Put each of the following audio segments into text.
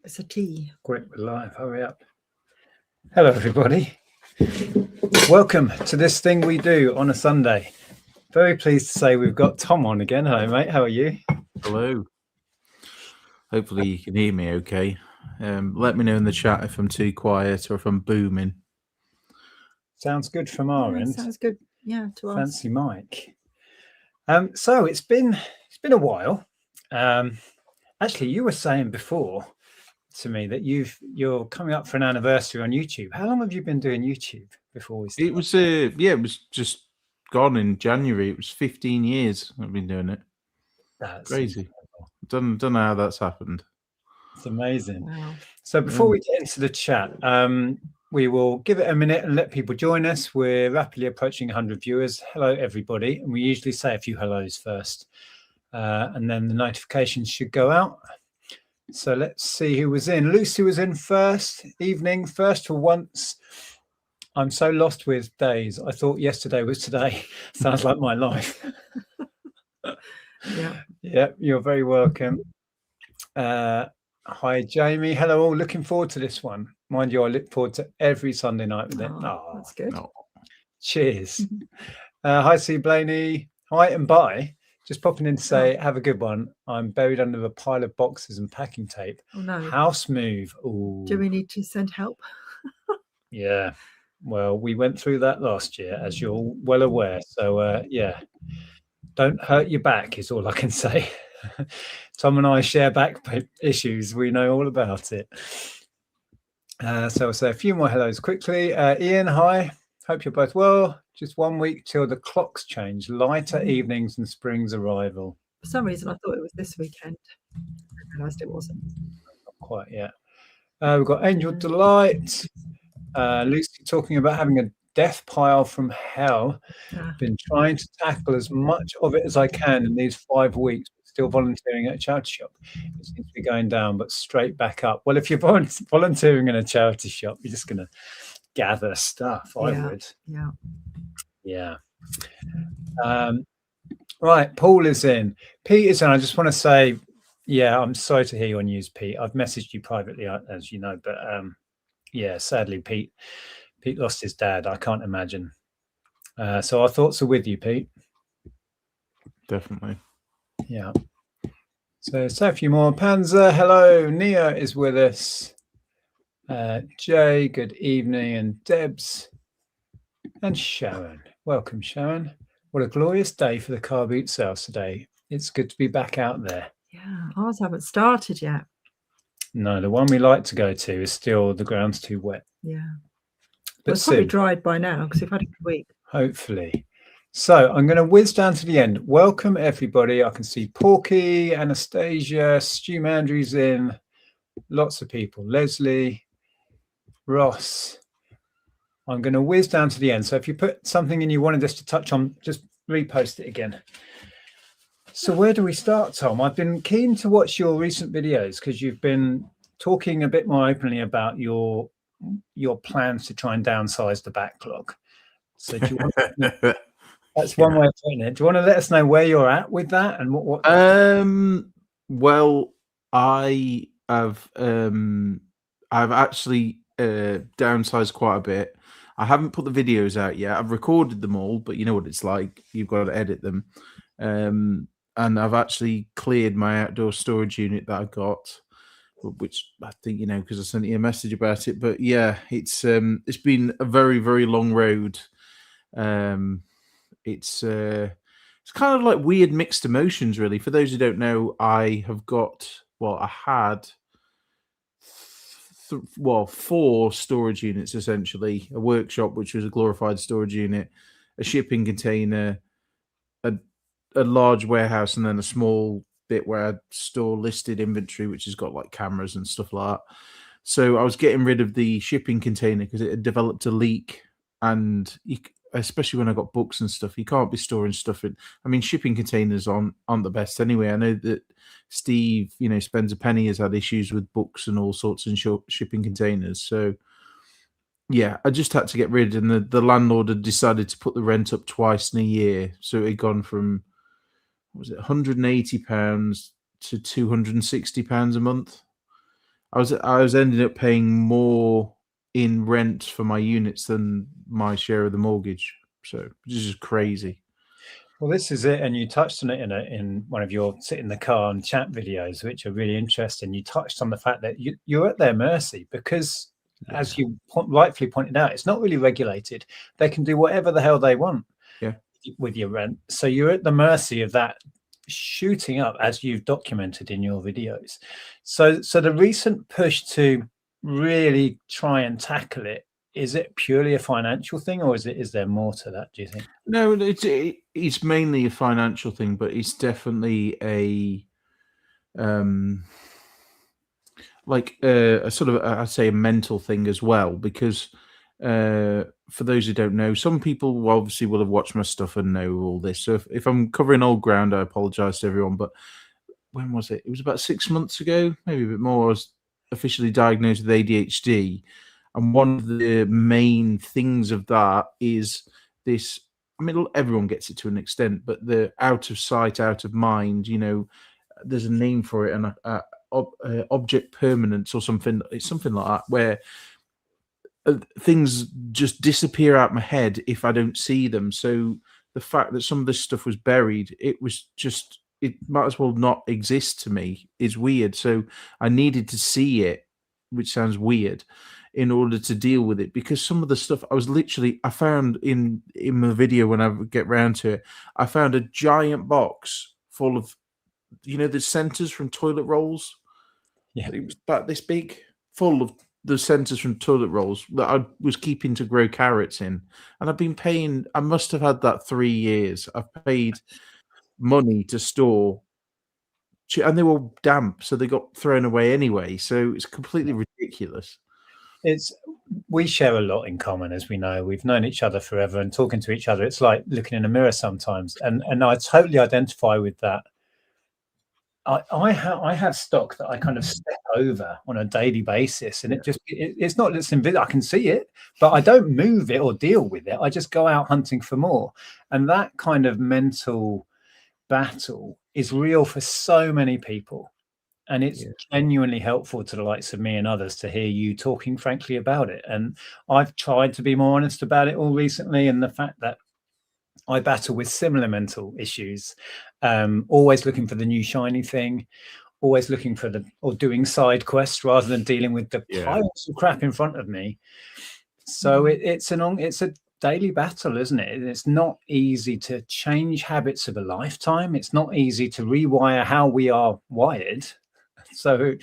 It's a T. Quick, we're live. Hurry up. Hello, everybody. Welcome to this thing we do on a Sunday. Very pleased to say we've got Tom on again. Hello, mate. How are you? Hello. Hopefully you can hear me okay. Let me know in the chat if I'm too quiet or if I'm booming. Sounds good from our end. Sounds good. Yeah, to us. Fancy Mike. So it's been a while. Actually, you were saying before to me that you're coming up for an anniversary on YouTube. How long have you been doing YouTube before we started? It was just gone in January. It was 15 years I've been doing it. That's crazy. Don't know how that's happened. It's amazing. Wow. So before we get into the chat, we will give it a minute and let people join us. We're rapidly approaching 100 viewers. Hello, everybody. And we usually say a few hellos first, and then the notifications should go out. So let's see who was in. Lucy was in first. Evening, first for once. I'm so lost with days. I thought yesterday was today. Sounds like my life. Yeah, you're very welcome. Hi, Jamie. Hello, all. Looking forward to this one. Mind you, I look forward to every Sunday night with it. Oh, that's good. No. Cheers. Hi, C. Blaney. Hi and bye. Just popping in to say, have a good one. I'm buried under a pile of boxes and packing tape. Oh, no. House move. Ooh. Do we need to send help? Yeah. Well, we went through that last year, as you're well aware. So, yeah, don't hurt your back is all I can say. Tom and I share back issues. We know all about it. So I'll say a few more hellos quickly. Ian, hi. Hope you're both well. Just 1 week till the clocks change. Lighter evenings and spring's arrival. For some reason, I thought it was this weekend. I realised it wasn't. Not quite yet. We've got Angel Delight. Lucy talking about having a death pile from hell. Been trying to tackle as much of it as I can in these 5 weeks. Still volunteering at a charity shop. It seems to be going down, but straight back up. Well, if you're volunteering in a charity shop, you're just going to gather stuff. I would. Yeah. Right. Paul is in. Pete is in. I just want to say, yeah, I'm sorry to hear your news, Pete. I've messaged you privately, as you know, but yeah, sadly, Pete lost his dad. I can't imagine. So our thoughts are with you, Pete. Definitely. Yeah. So a few more. Panzer, hello. Nia is with us. Jay, good evening. And Debs and Sharon. Welcome, Sharon. What a glorious day for the car boot sales today. It's good to be back out there. Yeah, ours haven't started yet. No, the one we like to go to is still the ground's too wet. Yeah. But it's probably dried by now because we've had a good week. Hopefully. So I'm going to whiz down to the end. Welcome, everybody. I can see Porky, Anastasia, Stu Mandry's in. Lots of people. Leslie, Ross. I'm going to whiz down to the end. So if you put something in you wanted us to touch on, just repost it again. So where do we start, Tom? I've been keen to watch your recent videos because you've been talking a bit more openly about your plans to try and downsize the backlog. So do you want that's one way of putting it. Do you want to let us know where you're at with that and what? Well, I have I've actually downsized quite a bit. I haven't put the videos out yet. I've recorded them all, but you know what it's like. You've got to edit them. And I've actually cleared my outdoor storage unit that I got, which I think, you know, because I sent you a message about it. But yeah, it's been a very, very long road. It's kind of like weird mixed emotions, really. For those who don't know, I had 4 storage units, essentially. A workshop, which was a glorified storage unit, a shipping container, a large warehouse, and then a small bit where I store listed inventory, which has got like cameras and stuff like that. So I was getting rid of the shipping container because it had developed a leak, and especially when I got books and stuff, you can't be storing stuff in. I mean, shipping containers aren't the best anyway. I know that Steve, Spencer Penny has had issues with books and all sorts in shipping containers. So yeah, I just had to get rid. And the landlord had decided to put the rent up twice in a year, so it had gone from £180 to £260 a month. I was ending up paying more in rent for my units than my share of the mortgage. So which is just crazy. Well, this is it, and you touched on it in one of your sit in the car and chat videos, which are really interesting. You touched on the fact that you're at their mercy because, as you rightfully pointed out, it's not really regulated. They can do whatever the hell they want with your rent. So you're at the mercy of that shooting up, as you've documented in your videos. So the recent push to really try and tackle it, is it purely a financial thing, or is there more to that, do you think? No, it's mainly a financial thing, but it's definitely a like a sort of I'd say a mental thing as well, because for those who don't know, some people obviously will have watched my stuff and know all this. So if I'm covering old ground, I apologize to everyone. But when was it? It was about 6 months ago, maybe a bit more. I was officially diagnosed with ADHD, and one of the main things of that is this. I mean, everyone gets it to an extent, but the out of sight, out of mind. There's a name for it, and object permanence or something. It's something like that, where things just disappear out my head if I don't see them. So the fact that some of this stuff was buried, it might as well not exist to me. Is weird. So I needed to see it, which sounds weird, in order to deal with it, because some of the stuff I found in the video, when I get round to it, I found a giant box full of, the centers from toilet rolls. Yeah. It was about this big, full of the centers from toilet rolls that I was keeping to grow carrots in. And I've been paying, I must have had that 3 years. I've paid money to store, and they were damp, so they got thrown away anyway. So it's completely ridiculous. We share a lot in common, as we know. We've known each other forever, and talking to each other, it's like looking in a mirror sometimes. And I totally identify with that. I have stock that I kind of step over on a daily basis, and it's not just invisible. I can see it, but I don't move it or deal with it. I just go out hunting for more, and that kind of mental battle is real for so many people. And it's genuinely helpful to the likes of me and others to hear you talking frankly about it. And I've tried to be more honest about it all recently, and the fact that I battle with similar mental issues, always looking for the new shiny thing, always looking for doing side quests rather than dealing with the piles of crap in front of me. So it's a daily battle, isn't it? It's not easy to change habits of a lifetime. It's not easy to rewire how we are wired. So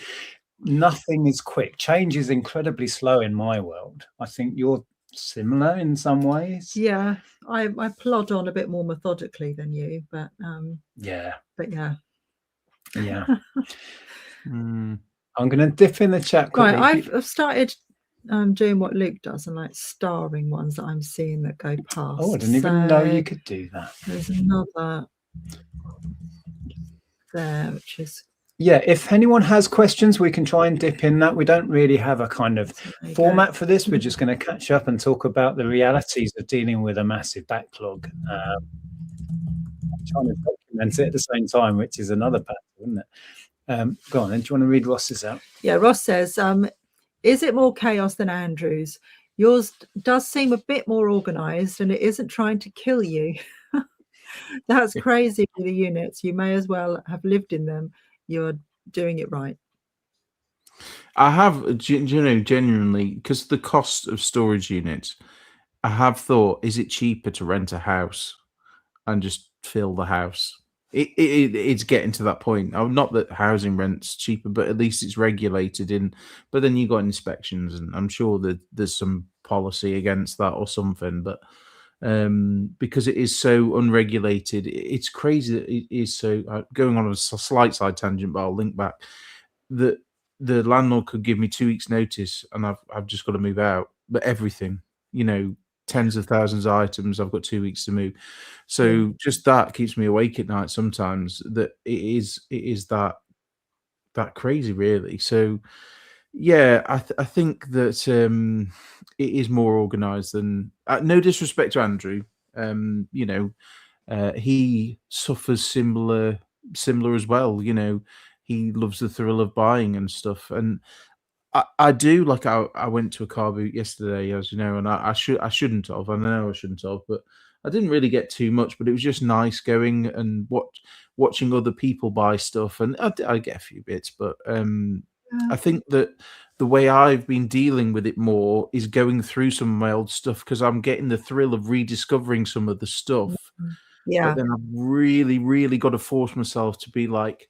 nothing is quick. Change is incredibly slow in my world. I think you're similar in some ways. Yeah, I plod on a bit more methodically than you, but yeah. I'm going to dip in the chat quickly. Right, I've started doing what Luke does, and like starring ones that I'm seeing that go past. Oh, I didn't even know you could do that. There's another there, which is if anyone has questions, we can try and dip in that. We don't really have a kind of format for this. We're just going to catch up and talk about the realities of dealing with a massive backlog. Trying to document it at the same time, which is another battle, isn't it? Go on, then. Do you want to read Ross's out? Yeah, Ross says, is it more chaos than Andrew's? Yours does seem a bit more organized, and it isn't trying to kill you. That's crazy for the units. You may as well have lived in them. You're doing it right. I have, genuinely, because the cost of storage units, I have thought, is it cheaper to rent a house and just fill the house? It's getting to that point. Not that housing rent's cheaper, but at least it's regulated. But then you got inspections, and I'm sure that there's some policy against that or something. But because it is so unregulated, it's crazy that it is so. Going on a slight side tangent, but I'll link back. That the landlord could give me 2 weeks' notice, and I've just got to move out. But everything, tens of thousands of items, I've got 2 weeks to move. So just that keeps me awake at night sometimes. That it is that crazy, really. So yeah, I think that it is more organized than. No disrespect to Andrew, he suffers similar as well. He loves the thrill of buying and stuff, and I do. Like I went to a car boot yesterday, as you know, and I shouldn't have. I know I shouldn't have, but I didn't really get too much. But it was just nice going and watching other people buy stuff, and I get a few bits. But I think that the way I've been dealing with it more is going through some of my old stuff, because I'm getting the thrill of rediscovering some of the stuff. Yeah. But then I've really, really got to force myself to be like,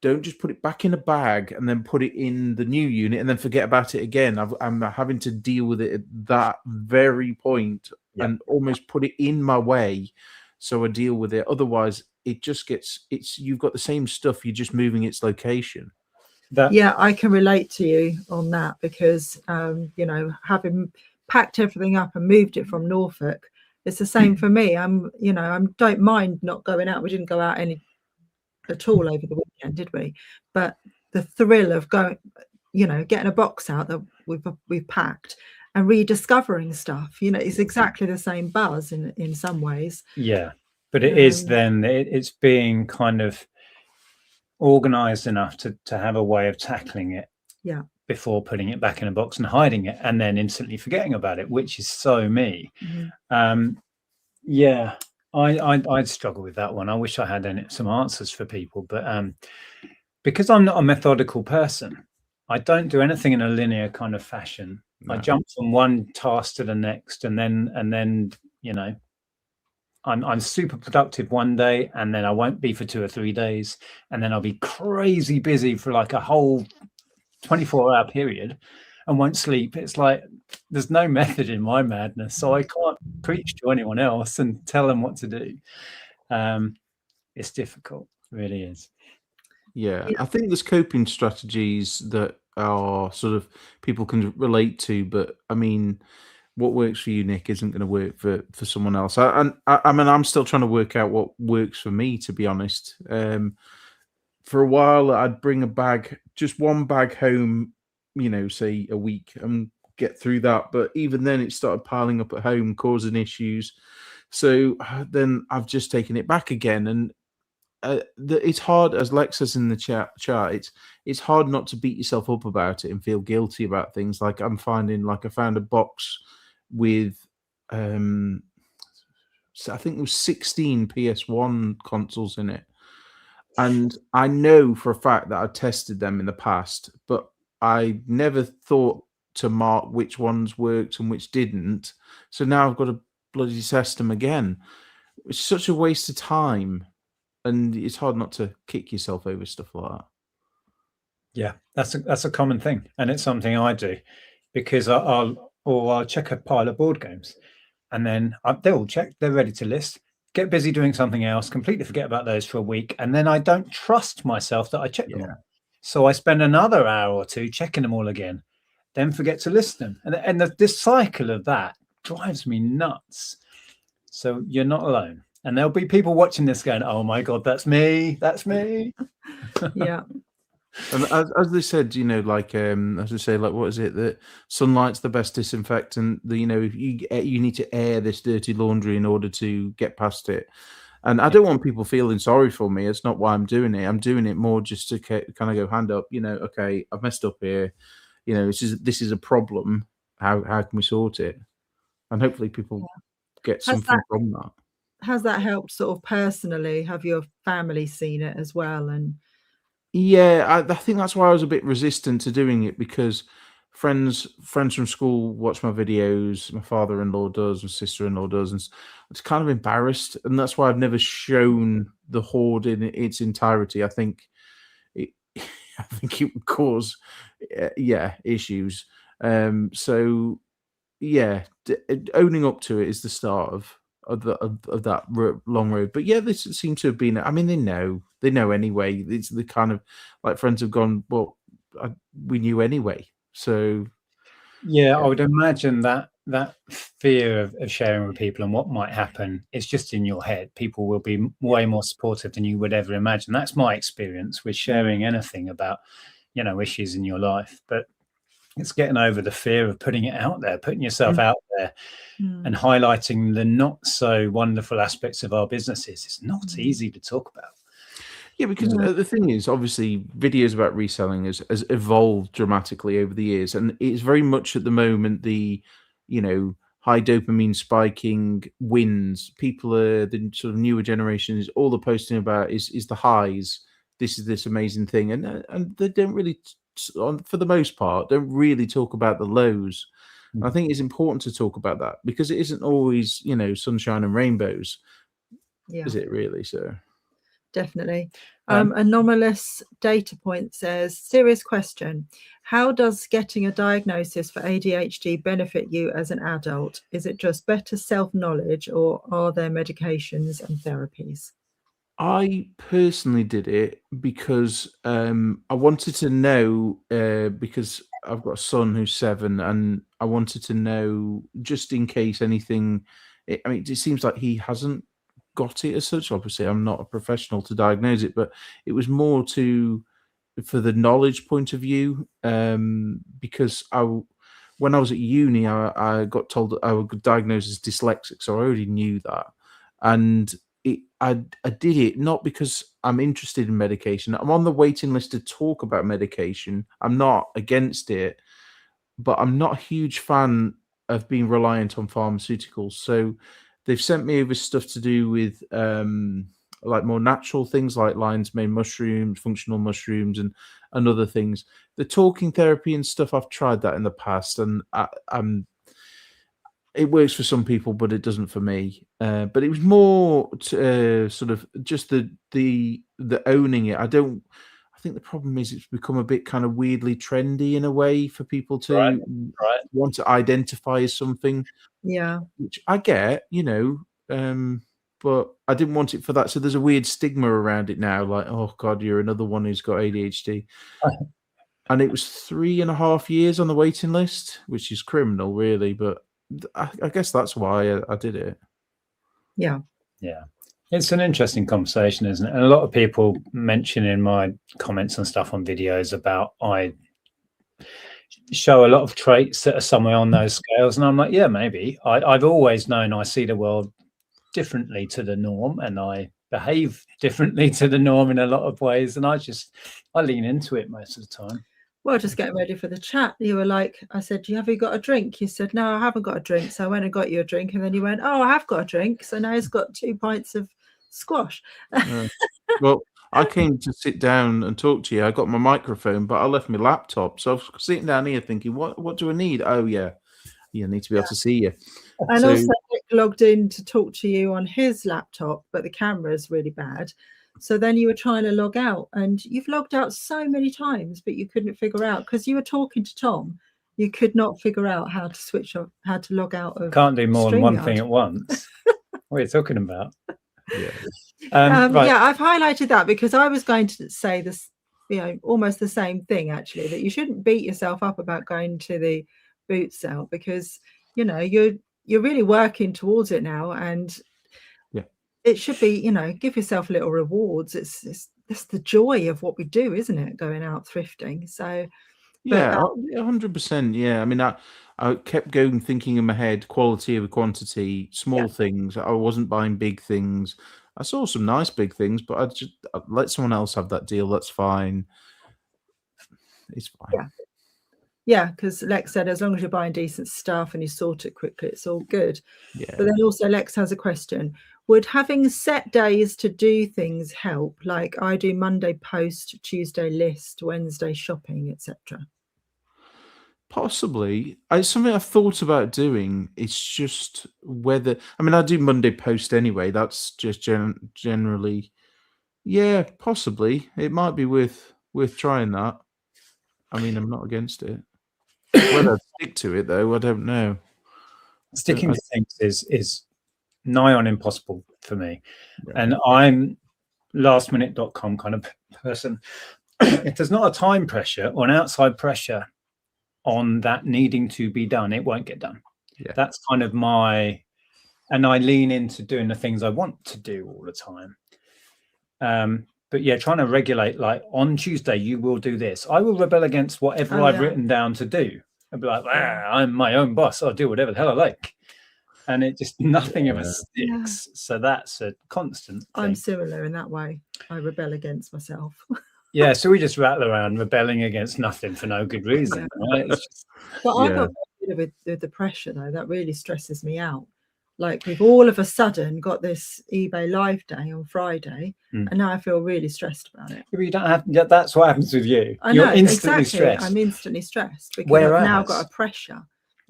don't just put it back in a bag and then put it in the new unit and then forget about it again. I'm having to deal with it at that very point and almost put it in my way, so I deal with it. Otherwise, it just gets, you've got the same stuff, you're just moving its location. Yeah, I can relate to you on that, because you know, having packed everything up and moved it from Norfolk, it's the same for me. You know, I don't mind not going out. We didn't go out any at all over the weekend, did we? But the thrill of going, you know, getting a box out that we've packed and rediscovering stuff, you know, it's exactly the same buzz in some ways. Yeah, but it is then it's being kind of organized enough to have a way of tackling it before putting it back in a box and hiding it and then instantly forgetting about it, which is so me. Yeah, I'd struggle with that one. I wish I had some answers for people, but because I'm not a methodical person, I don't do anything in a linear kind of fashion. I jump from one task to the next, and then you know, I'm super productive one day, and then I won't be for 2 or 3 days, and then I'll be crazy busy for like a whole 24-hour period and won't sleep. It's like there's no method in my madness, so I can't preach to anyone else and tell them what to do. It's difficult, it really is. Yeah, I think there's coping strategies that are sort of people can relate to, but I mean, what works for you, Nick, isn't going to work for someone else. I mean, I'm still trying to work out what works for me, to be honest. For a while, I'd bring a bag, just one bag home, you know, say a week, and get through that. But even then, it started piling up at home, causing issues. So then I've just taken it back again, and it's hard, as Lex says in the chat. It's hard not to beat yourself up about it and feel guilty about things. Like I'm finding, like I found a box with, so I think it was 16 PS1 consoles in it. And I know for a fact that I tested them in the past, but I never thought to mark which ones worked and which didn't. So now I've got to bloody test them again. It's such a waste of time, and it's hard not to kick yourself over stuff like that. Yeah, that's a common thing, and it's something I do, because I'll check a pile of board games, and then they're all checked, they're ready to list. Get busy doing something else, completely forget about those for a week, and then I don't trust myself that I checked them all. So I spend another hour or two checking them all again, then forget to list them, and this cycle of that drives me nuts. So you're not alone, and there'll be people watching this going, "Oh my god, that's me, that's me." Yeah. And as they said, you know, like as we say, like, what is it, that sunlight's the best disinfectant? You know, if you need to air this dirty laundry in order to get past it. And I don't want people feeling sorry for me. It's not why I'm doing it. I'm doing it more just to kind of go, hand up, you know, okay, I've messed up here. You know, this is a problem. How can we sort it? And hopefully people get something from that. Has that helped sort of personally? Have your family seen it as well? And yeah, I think that's why I was a bit resistant to doing it, because friends from school watch my videos. My father-in-law does, my sister-in-law does, and it's kind of embarrassed. And that's why I've never shown the hoard in its entirety. I think it would cause issues. So yeah, owning up to it is the start of that long road. But yeah, this seems to have been, I mean, they know anyway. It's the kind of, like, friends have gone, well, we knew anyway. So yeah, I would imagine that fear of sharing with people and what might happen is just in your head. People will be way more supportive than you would ever imagine. That's my experience with sharing anything about, you know, issues in your life. But it's getting over the fear of putting it out there, putting yourself out there, and highlighting the not so wonderful aspects of our businesses. It's not easy to talk about. Yeah, because the thing is, obviously, videos about reselling has evolved dramatically over the years, and it's very much at the moment the, high dopamine spiking wins. People are the sort of newer generations. All they're posting about is the highs. This is this amazing thing, and they don't really, for the most part, don't really talk about the lows. I think it's important to talk about that because it isn't always sunshine and rainbows, Yeah. is it really? So. Definitely. Anomalous data point says, serious question. How does getting a diagnosis for ADHD benefit you as an adult? Is it just better self-knowledge, or are there medications and therapies? I personally did it because I wanted to know, because I've got a son who's 7, and I wanted to know just in case anything. I mean, it seems like he hasn't got it as such. Obviously, I'm not a professional to diagnose it, but it was more for the knowledge point of view, because when I was at uni, I got told that I was diagnosed as dyslexic, so I already knew that, and I did it not because I'm interested in medication. I'm on the waiting list to talk about medication. I'm not against it, but I'm not a huge fan of being reliant on pharmaceuticals. So they've sent me over stuff to do with like more natural things like lion's mane mushrooms, functional mushrooms, and other things. The talking therapy and stuff, I've tried that in the past, and it works for some people, but it doesn't for me. But it was more sort of just the owning it. I think the problem is it's become a bit kind of weirdly trendy in a way for people to Right. want to identify as something. Yeah. Which I get, but I didn't want it for that. So there's a weird stigma around it now, like, oh God, you're another one who's got ADHD. And it was 3.5 years on the waiting list, which is criminal, really. But I guess that's why I did it. Yeah. Yeah. It's an interesting conversation, isn't it? And a lot of people mention in my comments and stuff on videos about I show a lot of traits that are somewhere on those scales. And I'm like, yeah, maybe. I've always known I see the world differently to the norm, and I behave differently to the norm in a lot of ways. And I lean into it most of the time. Well, just getting ready for the chat, you were like, I said, have you got a drink? You said, no, I haven't got a drink. So I went and got you a drink. And then you went, oh, I have got a drink. So now he's got 2 pints of squash. Well, I came to sit down and talk to you. I got my microphone, but I left my laptop. So I was sitting down here thinking, what do I need? Oh, yeah. I need to be able to see you. And also Nick logged in to talk to you on his laptop, but the camera is really bad. So then you were trying to log out, and you've logged out so many times, but you couldn't figure out because you were talking to Tom. You could not figure out how to switch off, how to log out of. Can't do more than one thing at once. What are you talking about? Yeah. Right. Yeah, I've highlighted that because I was going to say this, almost the same thing actually, that you shouldn't beat yourself up about going to the boot sale because you're really working towards it now, and it should be, give yourself little rewards. It's the joy of what we do, isn't it? Going out thrifting. So yeah, 100%. Yeah, I mean, I kept going thinking in my head, quality over quantity, small things. I wasn't buying big things. I saw some nice big things, but I'd let someone else have that deal. That's fine. It's fine. Yeah, because Lex said as long as you're buying decent stuff and you sort it quickly, it's all good. Yeah. But then also Lex has a question. Would having set days to do things help? Like I do Monday post, Tuesday list, Wednesday shopping, etc. Possibly. It's something I've thought about doing. It's just whether... I mean, I do Monday post anyway. That's just generally... Yeah, possibly. It might be worth trying that. I mean, I'm not against it. Whether I'd stick to it, though, I don't know. Sticking to things is nigh on impossible for me. And I'm lastminute.com kind of person. If there's not a time pressure or an outside pressure on that needing to be done, it won't get done. Yeah. That's kind of and I lean into doing the things I want to do all the time. But yeah, trying to regulate, like on Tuesday, you will do this. I will rebel against whatever I've written down to do. I'll be like, I'm my own boss. I'll do whatever the hell I like. and it just nothing ever Yeah. sticks. So that's a constant thing. I'm similar in that way. I rebel against myself. Yeah, so we just rattle around rebelling against nothing for no good reason, right? It's just, But I got with the pressure though. That really stresses me out. Like we've all of a sudden got this eBay Live Day on Friday, and now I feel really stressed about it. you don't have. That's what happens with you. I You're know, instantly exactly. stressed. I'm instantly stressed because I've now got a pressure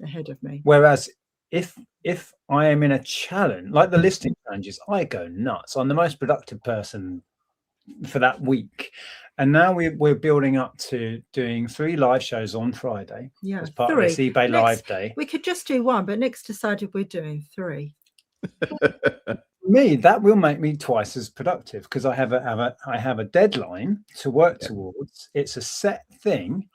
ahead of me. Whereas if I am in a challenge, like the listing challenges, I go nuts. I'm the most productive person for that week. And now we're building up to doing 3 live shows on Friday as part of this eBay Live Day. We could just do 1, but Nick's decided we're doing 3. Me, that will make me twice as productive because I have a deadline to work towards. It's a set thing,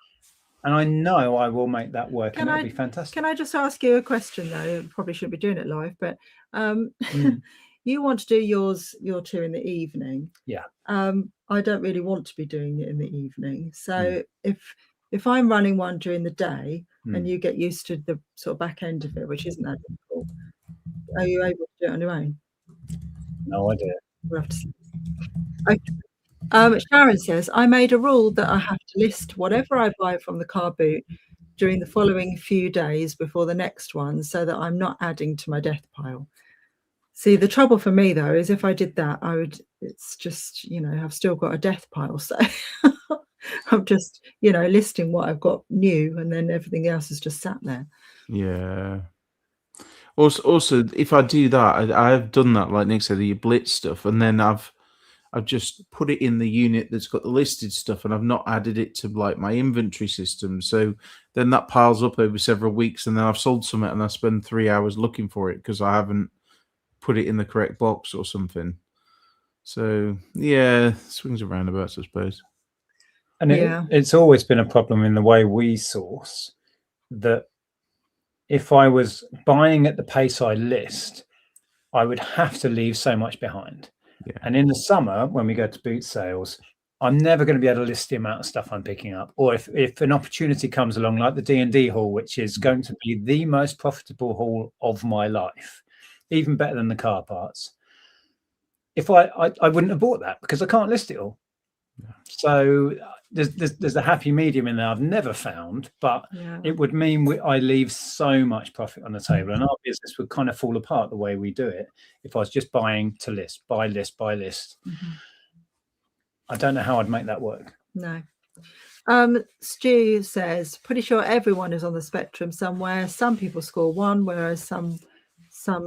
and I know I will make that work, and it'll be fantastic. Can I just ask you a question though? Probably shouldn't be doing it live, but you want to do your 2 in the evening. Yeah. I don't really want to be doing it in the evening. So if I'm running one during the day and you get used to the sort of back end of it, which isn't that difficult, are you able to do it on your own? No idea. We'll have to see. Okay. Sharon says, I made a rule that I have to list whatever I buy from the car boot during the following few days before the next one so that I'm not adding to my death pile. See, the trouble for me though is if I did that, it's just, I've still got a death pile. So I'm just, listing what I've got new and then everything else is just sat there. Yeah. Also, if I do that, I've done that, like Nick said, the blitz stuff, and then I've just put it in the unit that's got the listed stuff, and I've not added it to like my inventory system. So then that piles up over several weeks, and then I've sold something, and I spend 3 hours looking for it because I haven't put it in the correct box or something. So yeah, swings and roundabouts, I suppose. And it's always been a problem in the way we source that if I was buying at the pace I list, I would have to leave so much behind. Yeah. And in the summer, when we go to boot sales, I'm never going to be able to list the amount of stuff I'm picking up. Or if an opportunity comes along, like the D&D haul, which is going to be the most profitable haul of my life, even better than the car parts, if I wouldn't have bought that because I can't list it all. Yeah. So there's a happy medium in there I've never found, but it would mean I leave so much profit on the table, and our business would kind of fall apart the way we do it if I was just buying to list, buy list, buy list. I don't know how I'd make that work. No. Stu says, pretty sure everyone is on the spectrum somewhere. Some people score 1, whereas some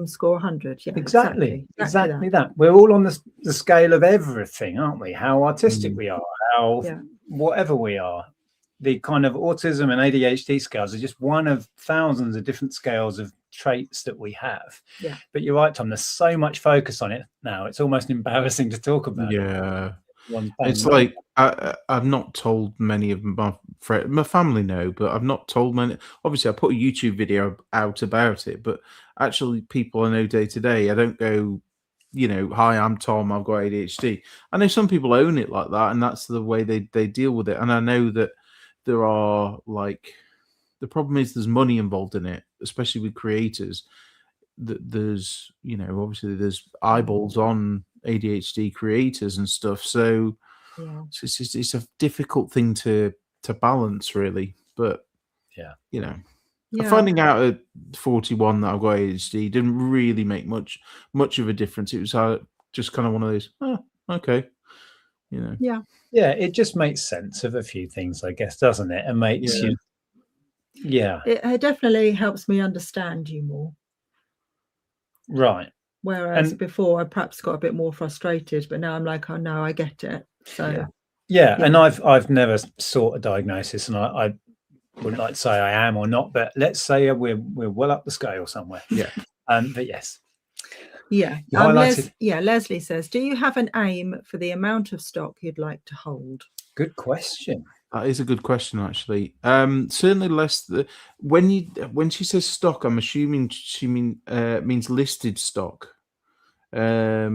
score 100. Yeah, exactly that. We're all on the scale of everything, aren't we? How artistic we are, how whatever we are. The kind of autism and ADHD scales are just one of thousands of different scales of traits that we have. Yeah. But you're right, Tom, there's so much focus on it now. It's almost embarrassing to talk about. Yeah. It's like I've not told many of my friends, my family know, but I've not told many. Obviously, I put a YouTube video out about it, but actually, people I know day to day, I don't go, hi, I'm Tom, I've got ADHD. I know some people own it like that, and that's the way they deal with it. And I know that there are the problem is there's money involved in it, especially with creators. That there's obviously there's eyeballs on ADHD creators and stuff, so it's a difficult thing to balance, really. But finding out at 41 that I've got ADHD didn't really make much of a difference. It was just kind of one of those, okay, it just makes sense of a few things, I guess, doesn't it? And makes you it definitely helps me understand you more. Right. Whereas before I perhaps got a bit more frustrated, but now I'm like, oh no, I get it. So and I've never sought a diagnosis, and I wouldn't like to say I am or not, but let's say we're well up the scale somewhere. Yeah. But yes. Yeah. Leslie says, do you have an aim for the amount of stock you'd like to hold? Good question. That is a good question, actually. Certainly less. When she says stock, I'm assuming she means listed stock. I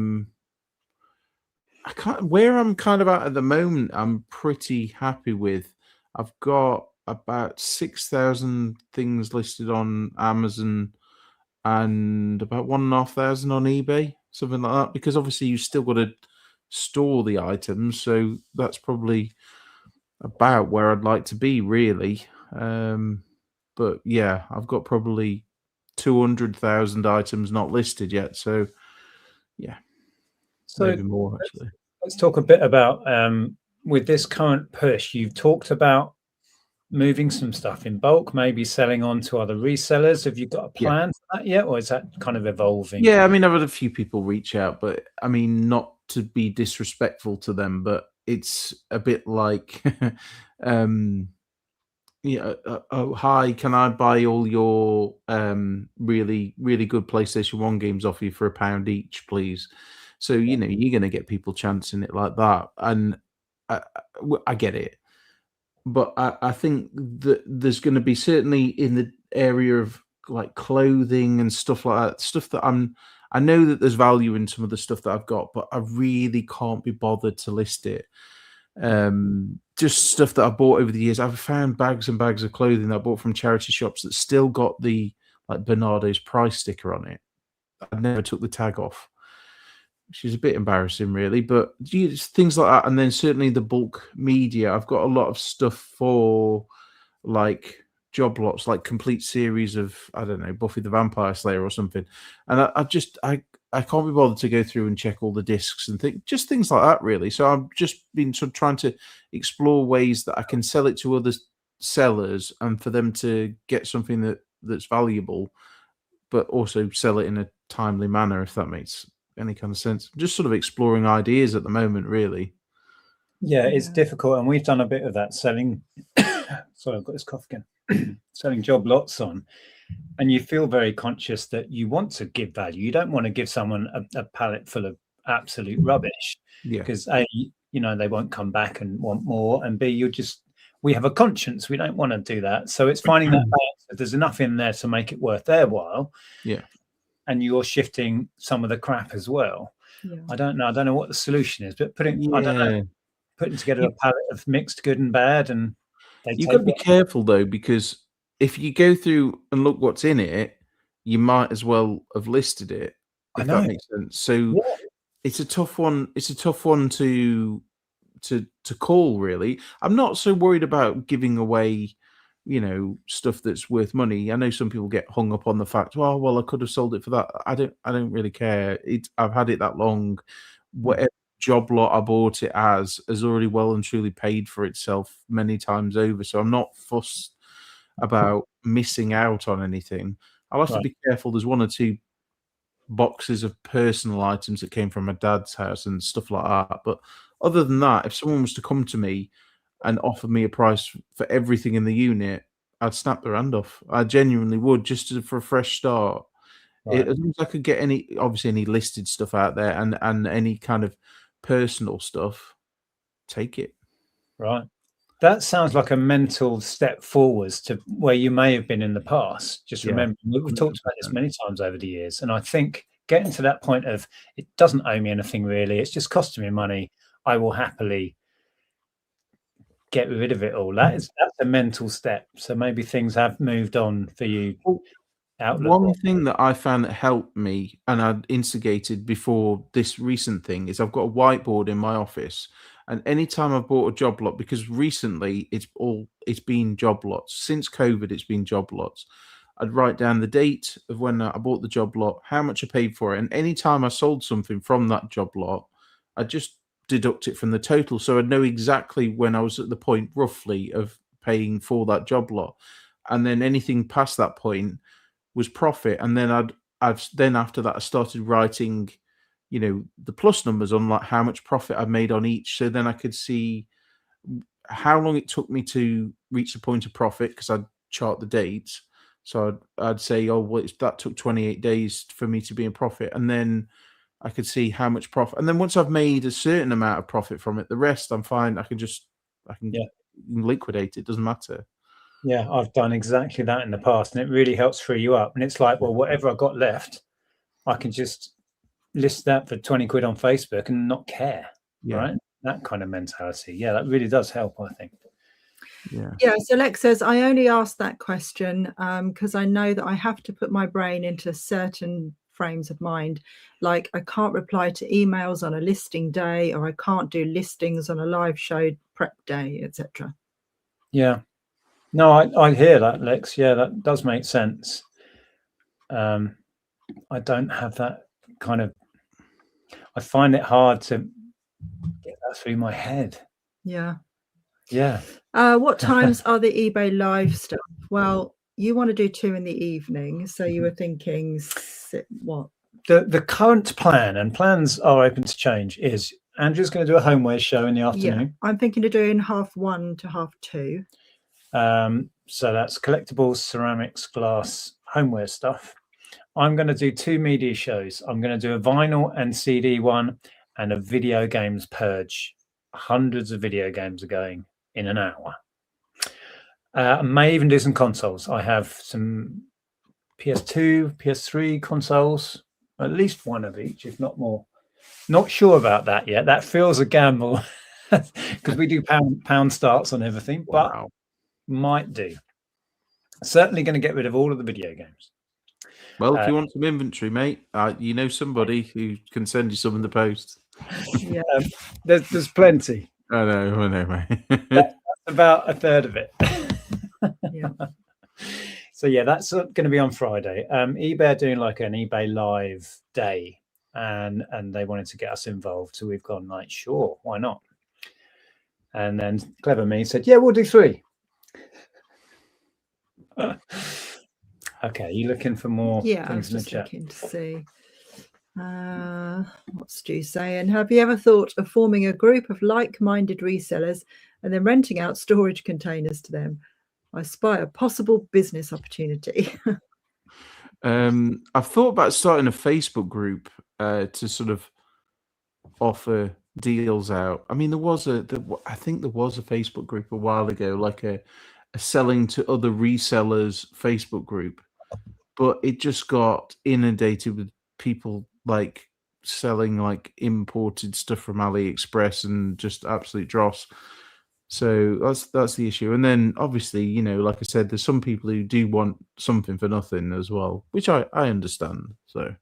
can't. Where I'm kind of at the moment, I'm pretty happy with. I've got about 6,000 things listed on Amazon and about 1,500 on eBay, something like that. Because obviously you still got to store the items, so that's probably about where I'd like to be, really. But yeah, I've got probably 200,000 items not listed yet, so yeah, So maybe more actually. let's talk a bit about with this current push. You've talked about moving some stuff in bulk, maybe selling on to other resellers. Have you got a plan for that yet, or is that kind of evolving? Yeah, I mean, I've had a few people reach out, but I mean, not to be disrespectful to them, but it's a bit like, yeah, oh, hi, can I buy all your really, really good PlayStation 1 games off you for £1 each, please? So, you know, you're going to get people chancing it like that. And I get it. But I think that there's going to be, certainly in the area of like clothing and stuff like that, stuff that I know that there's value in some of the stuff that I've got, but I really can't be bothered to list it. Just stuff that I bought over the years. I've found bags and bags of clothing that I bought from charity shops that still got the like Bernardo's price sticker on it. I never took the tag off, which is a bit embarrassing, really. But things like that, and then certainly the bulk media. I've got a lot of stuff for like job lots, like complete series of, I don't know, Buffy the Vampire Slayer or something. And I can't be bothered to go through and check all the discs and just things like that, really. So I've just been sort of trying to explore ways that I can sell it to other sellers and for them to get something that's valuable, but also sell it in a timely manner, if that makes any kind of sense. Just sort of exploring ideas at the moment, really. Yeah, it's difficult, and we've done a bit of that selling. Sorry, I've got this cough again. Selling job lots on, and you feel very conscious that you want to give value. You don't want to give someone a pallet full of absolute rubbish, because A, you know, they won't come back and want more, and B, we have a conscience. We don't want to do that. So it's finding that balance. That there's enough in there to make it worth their while. Yeah. And you're shifting some of the crap as well. Yeah. I don't know what the solution is, but I don't know, putting together a palette of mixed good and bad, and you've got to be careful though, because if you go through and look what's in it, you might as well have listed it, if that makes sense. So it's a tough one. It's a tough one to call, really. I'm not so worried about giving away, you know, stuff that's worth money. I know some people get hung up on the fact, oh, well, I could have sold it for that. I don't really care. I've had it that long. Whatever job lot I bought it as has already well and truly paid for itself many times over. So I'm not fussed about missing out on anything. I'll have to be careful. There's one or two boxes of personal items that came from my dad's house and stuff like that. But other than that, if someone was to come to me and offer me a price for everything in the unit, I'd snap their hand off. I genuinely would, just for a fresh start. As long as I could get any listed stuff out there and any kind of personal stuff, take it. Right. That sounds like a mental step forwards to where you may have been in the past. Just remember, we've talked about this many times over the years. And I think getting to that point of, it doesn't owe me anything really, it's just costing me money, I will happily get rid of it all. That's a mental step. So maybe things have moved on for you. One thing that I found that helped me, and I'd instigated before this recent thing, is I've got a whiteboard in my office, and anytime I've bought a job lot, because recently it's been job lots. Since COVID, it's been job lots. I'd write down the date of when I bought the job lot, how much I paid for it, and anytime I sold something from that job lot, I'd just deduct it from the total, so I'd know exactly when I was at the point roughly of paying for that job lot, and then anything past that point was profit. And then then after that I started writing, you know, the plus numbers on like how much profit I made on each, so then I could see how long it took me to reach the point of profit, because I'd chart the dates. So I'd say, oh, well, that took 28 days for me to be in profit, and then I could see how much profit. And then once I've made a certain amount of profit from it, the rest I'm fine. I can liquidate it. Doesn't matter. Yeah, I've done exactly that in the past, and it really helps free you up. And it's like, well, whatever I got left, I can just list that for 20 quid on Facebook and not care. Right? That kind of mentality. Yeah, that really does help, I think. Yeah, so Lex says, I only asked that question because I know that I have to put my brain into certain frames of mind. Like I can't reply to emails on a listing day, or I can't do listings on a live show prep day, etc. Yeah. No, I hear that, Lex. Yeah, that does make sense. I don't have that kind of, I find it hard to get that through my head. Yeah. Yeah. What times are the eBay live stuff? Well, you want to do 2 in the evening, so you were thinking what? The current plan, and plans are open to change, is Andrew's going to do a homewares show in the afternoon. Yeah, I'm thinking of doing 1:30 to 2:30. So that's collectibles, ceramics, glass, homeware stuff. I'm going to do 2 media shows. I'm going to do a vinyl and CD one and a video games purge. Hundreds of video games are going in an hour. I may even do some consoles. I have some PS2, PS3 consoles, at least one of each, if not more. Not sure about that yet. That feels a gamble because we do pound starts on everything, but might do. Certainly going to get rid of all of the video games. Well, if you want some inventory, mate, you know somebody who can send you some in the post. Yeah. There's plenty. I know, mate. That's about a third of it. Yeah. So yeah, that's going to be on Friday. eBay are doing like an eBay live day, and they wanted to get us involved, so we've gone like, sure, why not? And then clever me said, yeah, we'll do 3. Okay, you looking for more things in the chat? Looking to see. What's Stu saying? Have you ever thought of forming a group of like-minded resellers and then renting out storage containers to them? I spy a possible business opportunity. I've thought about starting a Facebook group to sort of offer deals out. I mean, I think there was a Facebook group a while ago, like a selling to other resellers Facebook group, but it just got inundated with people like selling like imported stuff from AliExpress and just absolute dross. So that's the issue. And then obviously, you know, like I said, there's some people who do want something for nothing as well, which I understand. So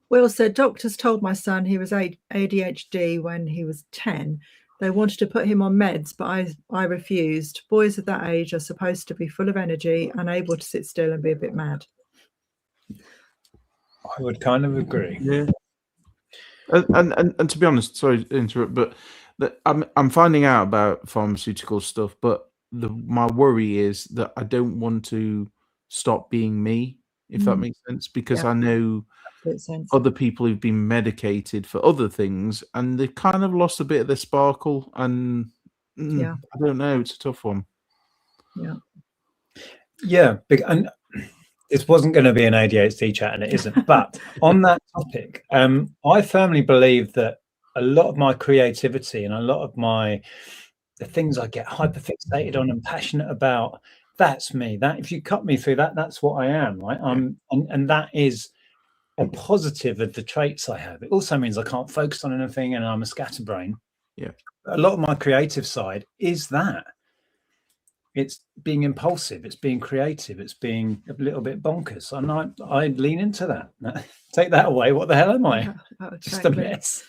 Will said, doctors told my son he was ADHD when he was 10. They wanted to put him on meds, but I refused. Boys of that age are supposed to be full of energy, unable to sit still and be a bit mad. I would kind of agree. Yeah. And to be honest, sorry to interrupt, but I'm finding out about pharmaceutical stuff, but my worry is that I don't want to stop being me, if that makes sense, because I know other people who've been medicated for other things and they've kind of lost a bit of their sparkle, and I don't know, it's a tough one. Yeah, and this wasn't going to be an ADHD chat, and it isn't. But on that topic, I firmly believe that a lot of my creativity and a lot of the things I get hyperfixated on and passionate about, that's me. That if you cut me through that, that's what I am, right? And that is a positive of the traits I have. It also means I can't focus on anything, and I'm a scatterbrain. Yeah, a lot of my creative side is that. It's being impulsive, it's being creative, it's being a little bit bonkers, and I lean into that. Take that away, what the hell am I? Just a mess.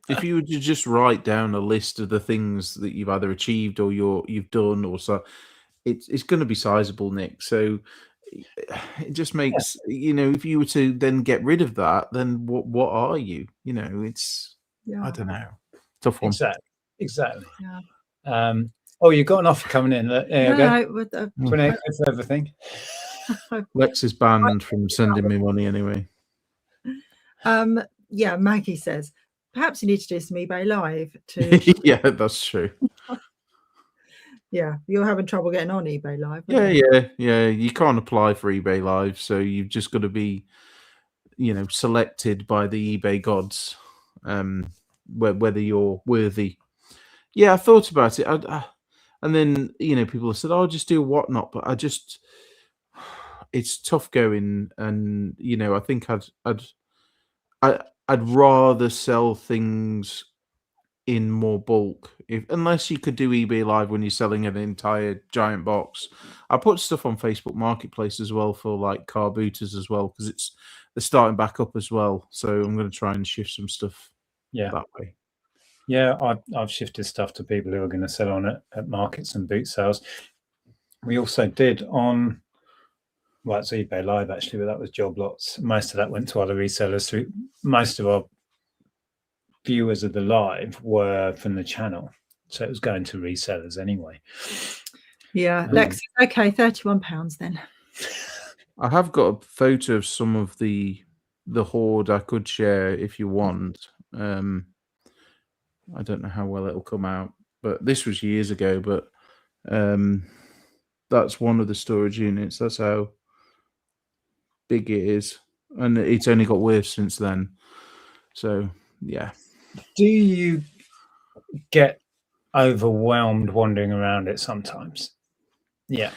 If you would just write down a list of the things that you've either achieved or you've done, or so, it's going to be sizable, Nick. So it just makes you know, if you were to then get rid of that, then what are you? You know, it's I don't know, tough one. Exactly. Yeah. Oh, you've got an offer coming in. There you go. 28 for everything. Lex is banned from sending me money anyway. Yeah, Maggie says, perhaps you need to do some eBay Live too. Yeah, that's true. Yeah, you're having trouble getting on eBay Live. Yeah. You can't apply for eBay Live, so you've just got to be, you know, selected by the eBay gods, whether you're worthy. Yeah, I thought about it. And then, you know, people have said, "Oh, just do whatnot," but it's tough going, and you know, I think I'd rather sell things in more bulk, unless you could do eBay Live when you're selling an entire giant box. I put stuff on Facebook Marketplace as well for like car booters as well, because they're starting back up as well. So I'm going to try and shift some stuff that way. Yeah, I've shifted stuff to people who are going to sell on it at markets and boot sales. We also did on, well, it's eBay Live actually, but that was job lots. Most of that went to other resellers. Through most of our viewers of the live were from the channel, so it was going to resellers anyway. Yeah, Lex, okay, £31 then. I have got a photo of some of the hoard I could share if you want. I don't know how well it'll come out, but this was years ago. But that's one of the storage units. That's how big it is, and it's only got worse since then. So yeah. Do you get overwhelmed wandering around it sometimes? Yeah.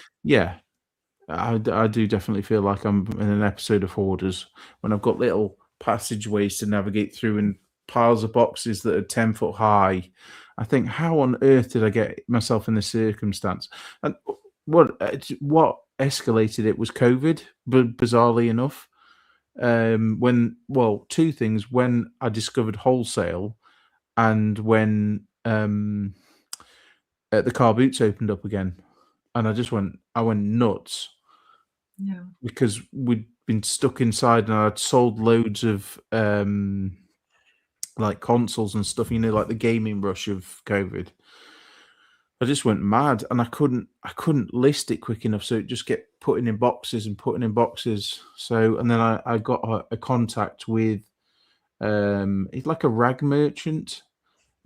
I do definitely feel like I'm in an episode of Hoarders when I've got little passageways to navigate through and piles of boxes that are 10 foot high. I think, how on earth did I get myself in this circumstance? And what escalated it was COVID, but bizarrely enough. Two things: when I discovered wholesale, and when the car boots opened up again, and I went nuts. Yeah, because we'd been stuck inside, and I'd sold loads of like consoles and stuff, like the gaming rush of COVID. I just went mad, and I couldn't list it quick enough, so it just kept putting in boxes and putting in boxes. So, and then I got a contact with it's like a rag merchant,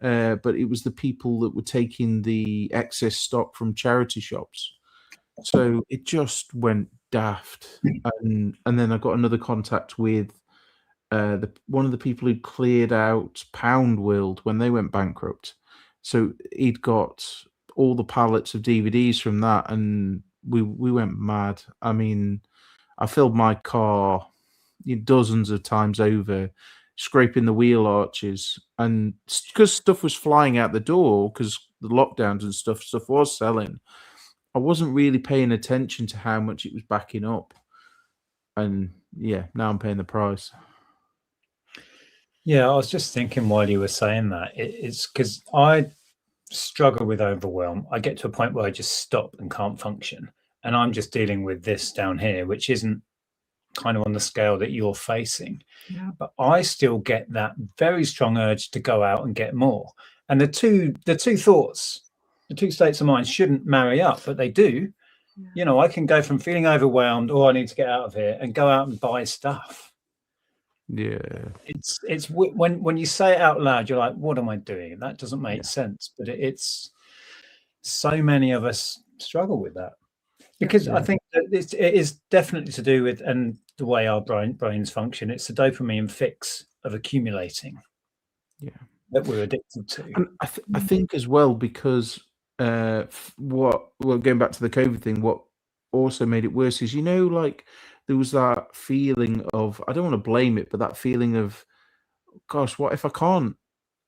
but it was the people that were taking the excess stock from charity shops. So it just went daft, and then I got another contact with one of the people who cleared out Pound World when they went bankrupt. So he'd got all the pallets of DVDs from that, and we went mad. I mean, I filled my car dozens of times over, scraping the wheel arches, and because stuff was flying out the door because the lockdowns and stuff was selling. I wasn't really paying attention to how much it was backing up. And yeah, now I'm paying the price. Yeah, I was just thinking while you were saying that, it's because I struggle with overwhelm. I get to a point where I just stop and can't function. And I'm just dealing with this down here, which isn't kind of on the scale that you're facing. yeah. But I still get that very strong urge to go out and get more. And the two thoughts, the two states of mind shouldn't marry up, but they do. Yeah. I can go from feeling overwhelmed, I need to get out of here, and go out and buy stuff. Yeah, It's when you say it out loud, you're like, what am I doing? That doesn't make sense. But it's so many of us struggle with that, because I think that it is definitely to do with, and the way our brains function, it's the dopamine fix of accumulating that we're addicted to. And I think as well, because going back to the COVID thing, what also made it worse is, like there was that feeling of, I don't want to blame it, but that feeling of, gosh, what if I can't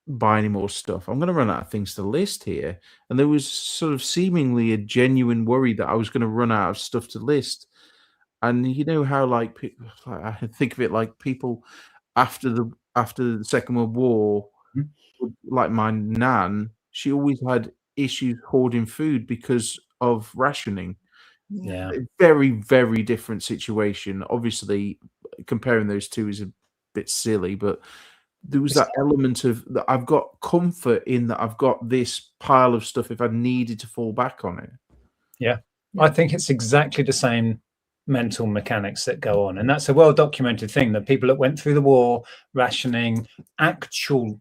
buy any more stuff? I'm going to run out of things to list here. And there was sort of seemingly a genuine worry that I was going to run out of stuff to list. And you know how I think of it like people after the Second World War, like my nan, she always had issues hoarding food because of rationing. Yeah. A very, very different situation. Obviously, comparing those two is a bit silly, but there was that element of that I've got comfort in that I've got this pile of stuff if I needed to fall back on it. Yeah. I think it's exactly the same mental mechanics that go on. And that's a well-documented thing, that people that went through the war, rationing, actual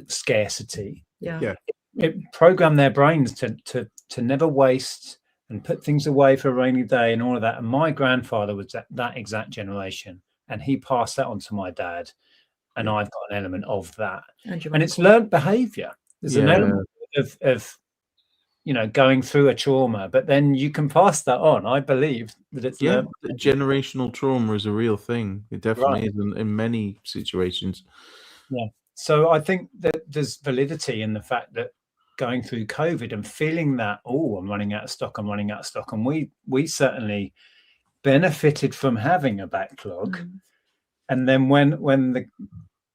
scarcity, it programmed their brains to never waste and put things away for a rainy day and all of that. And my grandfather was that exact generation, and he passed that on to my dad, and I've got an element of that. And it's learned behavior. There's an element of going through a trauma, but then you can pass that on. I believe that it's learned. Generational trauma is a real thing. It definitely is in many situations. Yeah. So I think that there's validity in the fact that going through COVID and feeling that, oh, I'm running out of stock, and we certainly benefited from having a backlog. And then when we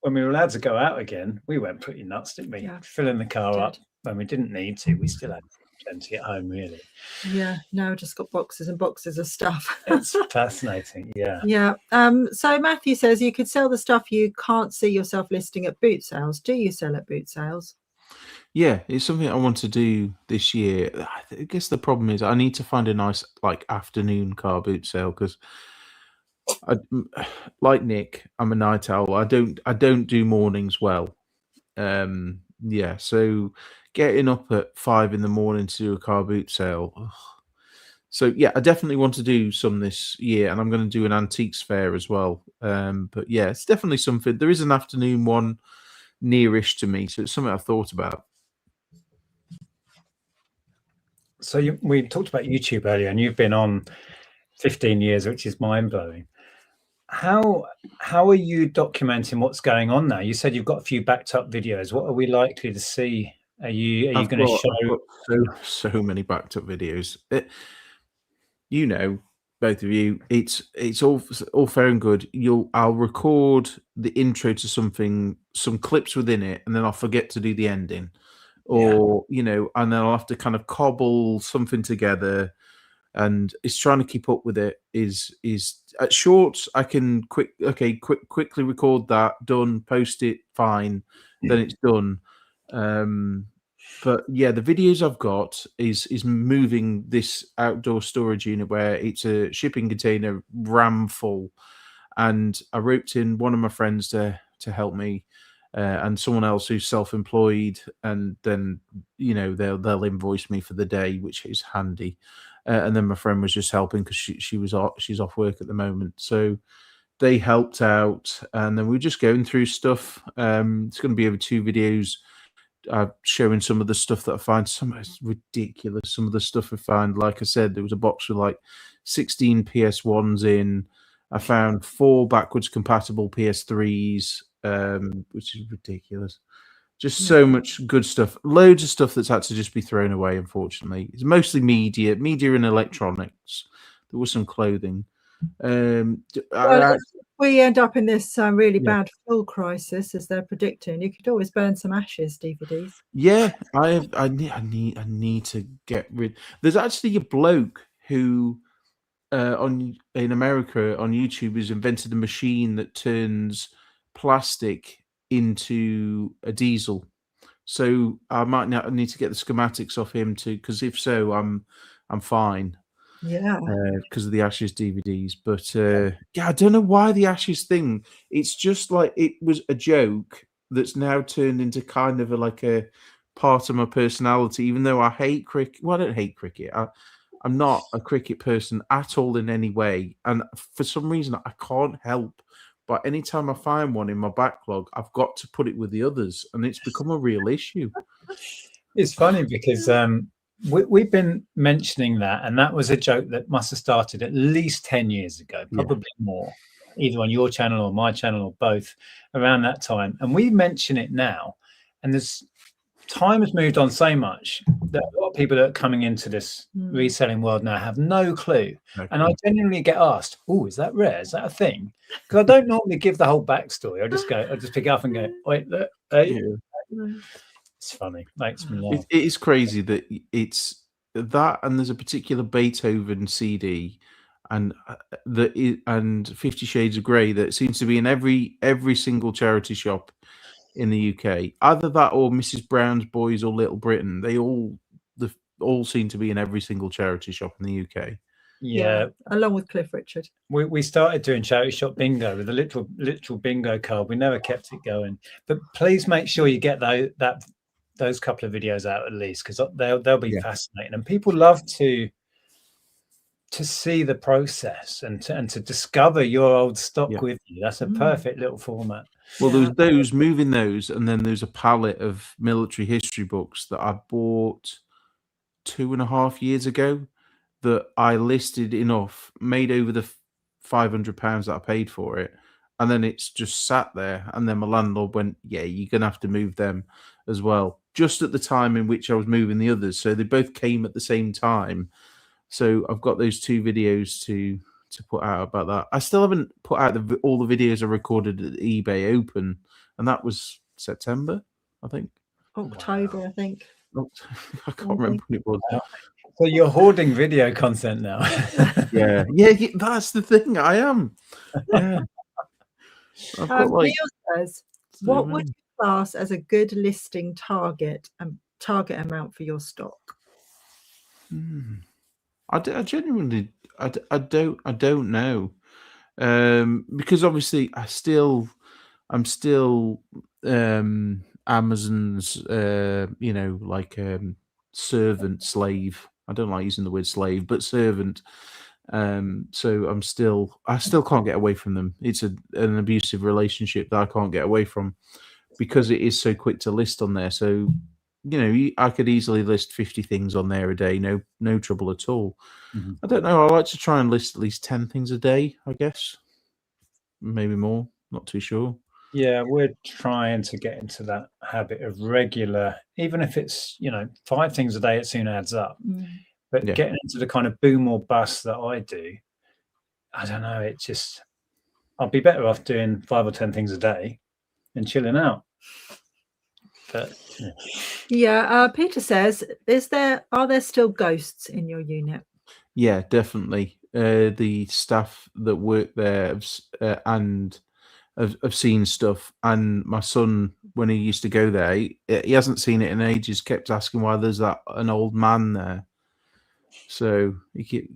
were allowed to go out again, we went pretty nuts, didn't we? Yeah. Filling the car up when we didn't need to. We still had plenty at home, really. Yeah, now I've just got boxes and boxes of stuff. It's fascinating. Yeah. Yeah. So Matthew says you could sell the stuff you can't see yourself listing at boot sales. Do you sell at boot sales? Yeah, it's something I want to do this year. I guess the problem is I need to find a nice like afternoon car boot sale because like Nick, I'm a night owl. I don't do mornings well. Yeah, so getting up at 5 in the morning to do a car boot sale. Ugh. So yeah, I definitely want to do some this year, and I'm going to do an antiques fair as well. But yeah, it's definitely something. There is an afternoon one nearish to me, so it's something I've thought about. So we talked about YouTube earlier, and you've been on 15 years, which is mind-blowing. How are you documenting what's going on now? You said you've got a few backed up videos. What are we likely to see? Are you going to show? I've got so many backed up videos. You know, both of you, it's all fair and good. I'll record the intro to something, some clips within it, and then I'll forget to do the ending, or and then I'll have to kind of cobble something together. And it's trying to keep up with it. Is at shorts I can quickly record that, done, post it, fine, then it's done. But yeah, the videos I've got is moving this outdoor storage unit where it's a shipping container ram full, and I roped in one of my friends to help me, and someone else who's self-employed, and then they'll invoice me for the day, which is handy. And then my friend was just helping because she's off work at the moment, so they helped out, and then we were just going through stuff. It's going to be over 2 videos. Showing some of the stuff that I find. Some is ridiculous. Some of the stuff I find, like I said, there was a box with like 16 PS1s in. I found 4 backwards compatible PS3s, which is ridiculous. Just so much good stuff. Loads of stuff that's had to just be thrown away, unfortunately. It's mostly media and electronics. There was some clothing. Well, if we end up in this really bad fuel crisis, as they're predicting, you could always burn some ashes DVDs. Yeah, I need to get rid. There's actually a bloke who in America on YouTube has invented a machine that turns plastic into a diesel. So I might need to get the schematics off him too, because if so, I'm fine. Yeah, because of the Ashes DVDs. But yeah, I don't know why the Ashes thing. It's just like it was a joke that's now turned into kind of like a part of my personality. Even though I hate cricket, well, I don't hate cricket. I'm not a cricket person at all in any way, and for some reason I can't help. But anytime I find one in my backlog, I've got to put it with the others, and it's become a real issue. It's funny because we've been mentioning that, and that was a joke that must have started at least 10 years ago, probably more, either on your channel or my channel or both, around that time. And we mention it now, and time has moved on so much that a lot of people that are coming into this reselling world now have no clue. Okay. And I genuinely get asked, "Oh, is that rare? Is that a thing?" Because I don't normally give the whole backstory. I just pick it up and go, "Wait, look." It's funny. Makes me laugh. It is crazy that it's that, and there's a particular Beethoven CD, and 50 Shades of Grey that seems to be in every single charity shop in the UK. Either that or Mrs. Brown's Boys or Little Britain. They all seem to be in every single charity shop in the UK. Yeah, along with Cliff Richard. We started doing charity shop bingo with a literal bingo card. We never kept it going, but please make sure you get those couple of videos out at least, because they'll be fascinating, and people love to see the process and to discover your old stock with you. That's a perfect little format. Well, there's those moving those, and then there's a pallet of military history books that I bought 2.5 years ago that I listed enough, made over the £500 that I paid for it, and then it's just sat there. And then my landlord went, "Yeah, you're gonna have to move them as well." Just at the time in which I was moving the others, so they both came at the same time. So I've got those 2 videos to put out about that. I still haven't put out all the videos I recorded at eBay Open, and that was September, I think. October, Wow. I think. I can't remember when it was. So you're hoarding video content now. Yeah, that's the thing. I am. Yeah. I've got like. Neil says, what would you class as a good listing target and target amount for your stock? I genuinely, I don't know, because obviously I'm still Amazon's, like servant slave. I don't like using the word slave, but servant. So I still can't get away from them. It's an abusive relationship that I can't get away from because it is so quick to list on there. So, I could easily list 50 things on there a day, no trouble at all. Mm-hmm. I don't know. I like to try and list at least 10 things a day, I guess. Maybe more. Not too sure. Yeah, we're trying to get into that habit of regular, even if it's 5 things a day, it soon adds up. But getting into the kind of boom or bust that I do, I don't know. It just, I'll be better off doing 5 or 10 things a day and chilling out. But Peter says, are there still ghosts in your unit? Yeah, definitely. The staff that work there and have seen stuff, and my son, when he used to go there, he hasn't seen it in ages. Kept asking why there's an old man there. So he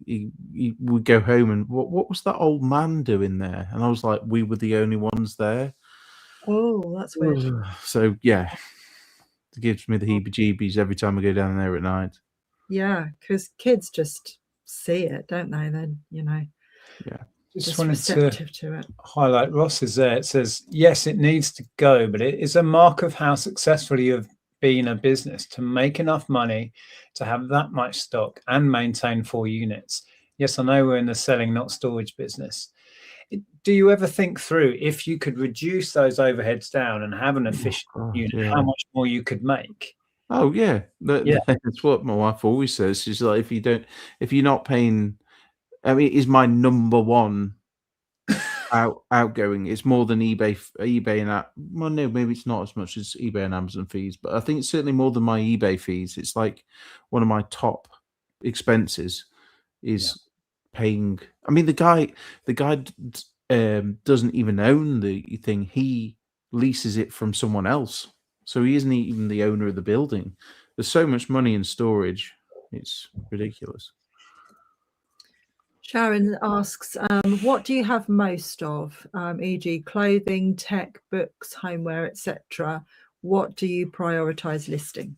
would go home and what was that old man doing there? And I was like, we were the only ones there. Oh, that's weird. So yeah, it gives me the heebie-jeebies every time I go down there at night. Yeah, because kids just see it, don't they? Then Yeah. Just wanted to highlight Ross is there. It says, yes, it needs to go, but it is a mark of how successful you have been a business to make enough money to have that much stock and maintain 4 units. Yes, I know we're in the selling, not storage business. Do you ever think through if you could reduce those overheads down and have an efficient unit, how much more you could make? Oh yeah, that's what my wife always says. She's like, if you're not paying, I mean, it is my number one outgoing. It's more than eBay and well, no, maybe it's not as much as eBay and Amazon fees, but I think it's certainly more than my eBay fees. It's like one of my top expenses is paying. I mean, the guy doesn't even own the thing. He leases it from someone else, so he isn't even the owner of the building. There's so much money in storage; it's ridiculous. Sharon asks, what do you have most of, e.g. clothing, tech, books, homeware, etc.? What do you prioritize listing?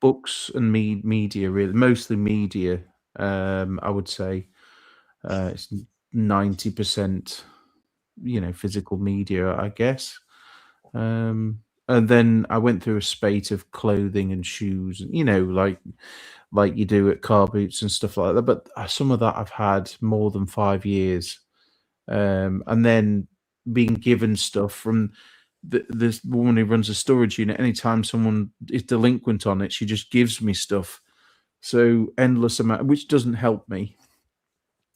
Books and media, really, mostly media. I would say it's 90%, physical media, I guess. And then I went through a spate of clothing and shoes, like you do at car boots and stuff like that. But some of that I've had more than 5 years. And then being given stuff from this woman who runs a storage unit. Anytime someone is delinquent on it, she just gives me stuff. So endless amount, which doesn't help me.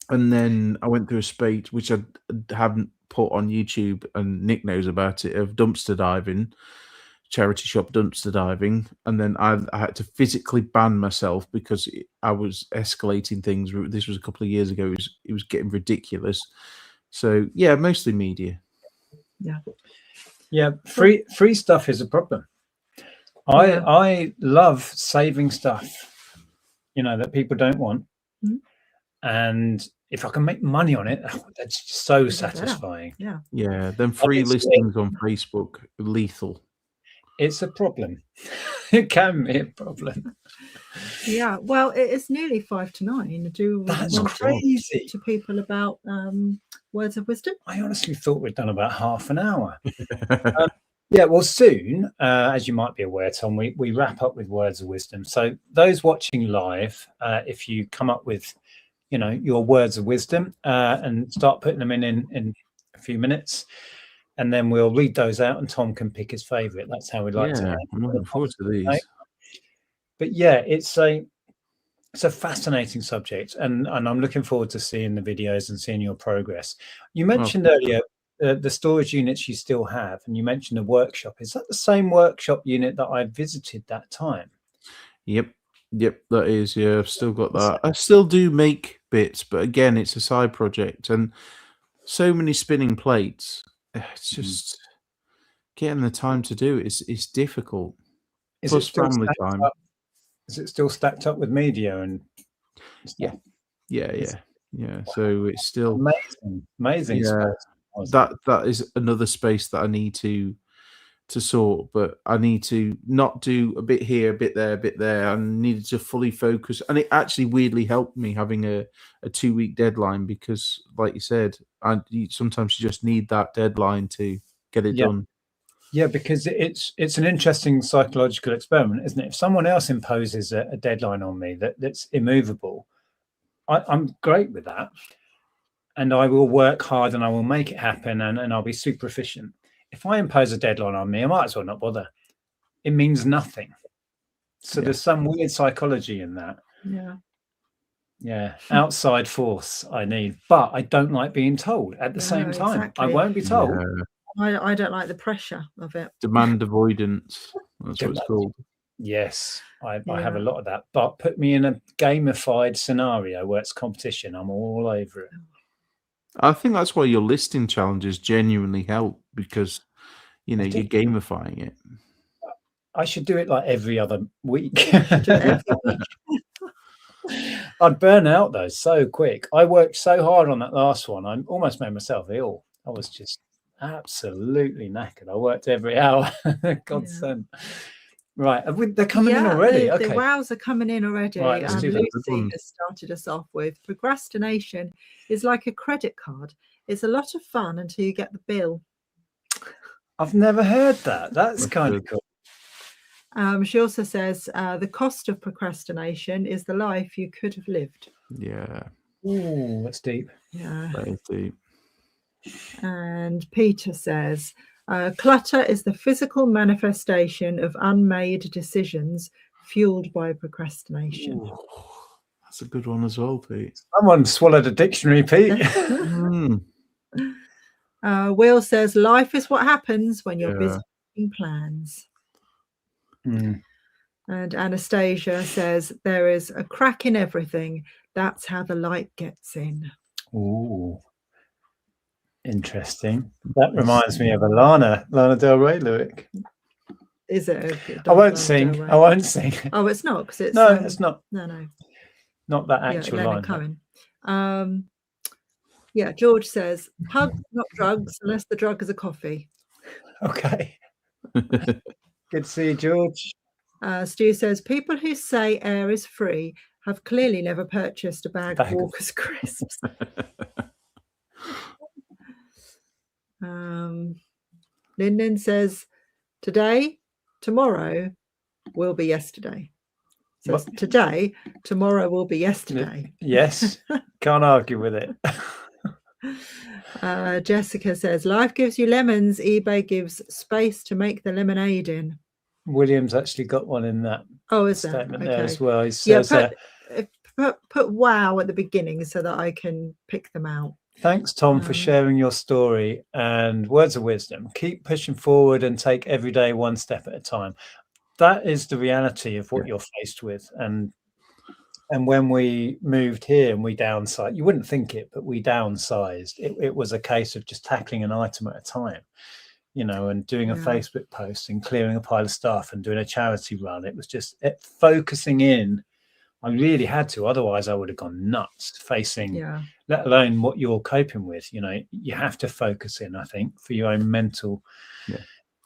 And then I went through a spate, which I haven't put on YouTube, and Nick knows about it, of dumpster diving. Charity shop dumpster diving, and then I had to physically ban myself because I was escalating things. This was a couple of years ago. It was getting ridiculous. So yeah, mostly media. Yeah. Free stuff is a problem. I love saving stuff, that people don't want, and if I can make money on it, that's so satisfying. Yeah. Then free listings on Facebook, lethal. It's a problem. It can be a problem. Yeah, well, it's nearly 8:55. That's crazy. To people about words of wisdom. I honestly thought we'd done about half an hour. Yeah, well, soon, as you might be aware, Tom, we wrap up with words of wisdom. So those watching live, if you come up with your words of wisdom, and start putting them in a few minutes, and then we'll read those out, and Tom can pick his favourite. That's how we like to. I'm looking forward to these. But yeah, it's a fascinating subject, and I'm looking forward to seeing the videos and seeing your progress. You mentioned earlier the storage units you still have, and you mentioned a workshop. Is that the same workshop unit that I visited that time? Yep, that is. Yeah, I've still got that. I still do make bits, but again, it's a side project, and so many spinning plates. It's just getting the time to do it. It's difficult. Plus family time. Is it still stacked up with media and stuff? Yeah. So it's still amazing space. That is another space that I need to sort, but I need to not do a bit here, a bit there. I needed to fully focus, and it actually weirdly helped me having a 2-week deadline, because, like you said, sometimes you just need that deadline to get it done. Yeah, because it's an interesting psychological experiment, isn't it? If someone else imposes a deadline on me that's immovable, I'm great with that, and I will work hard and I will make it happen, and I'll be super efficient. If I impose a deadline on me, I might as well not bother. It means nothing. So there's some weird psychology in that. Yeah, outside force I need, but I don't like being told at the same time. Exactly. I won't be told. I don't like the pressure of it. Demand avoidance. That's what it's called. Yes, I have a lot of that. But put me in a gamified scenario where it's competition, I'm all over it. I think that's why your listing challenges genuinely help, because you're gamifying it. I should do it like every other week. I'd burn out though so quick. I worked so hard on that last one. I almost made myself ill. I was just absolutely knackered. I worked every hour. God sent. Right, they're coming in already. The wows are coming in already. Right, Lucy has started us off with: procrastination is like a credit card. It's a lot of fun until you get the bill. I've never heard that. That's kind of cool. She also says the cost of procrastination is the life you could have lived. Yeah. Ooh, that's deep. Yeah. Very deep. And Peter says, clutter is the physical manifestation of unmade decisions fueled by procrastination. Ooh, that's a good one as well, Pete. Someone swallowed a dictionary, Pete. Will says, life is what happens when you're busy making plans. And Anastasia says, there is a crack in everything. That's how the light gets in. Ooh. Interesting. That reminds me of a Lana Del Rey lyric. Is it? I won't sing. Oh, it's not, because it's it's not. No. Not that actual line. Cohen. George says, hugs, not drugs, unless the drug is a coffee. Okay. Good to see you, George. Stu says, people who say air is free have clearly never purchased a bag of Walker's crisps. Lyndon says, today, tomorrow will be yesterday. So today, tomorrow will be yesterday. Yes, can't argue with it. Jessica says, life gives you lemons, eBay gives space to make the lemonade in. William's actually got one in that statement there as well. He says, put wow at the beginning so that I can pick them out. Thanks, Tom, for sharing your story and words of wisdom. Keep pushing forward and take every day one step at a time. That is the reality of what you're faced with. And when we moved here and we downsized, you wouldn't think it, but we downsized. It was a case of just tackling an item at a time, and doing a Facebook post and clearing a pile of stuff and doing a charity run. It was just focusing in. I really had to, otherwise I would have gone nuts facing, let alone what you're coping with. You have to focus in, I think, for your own mental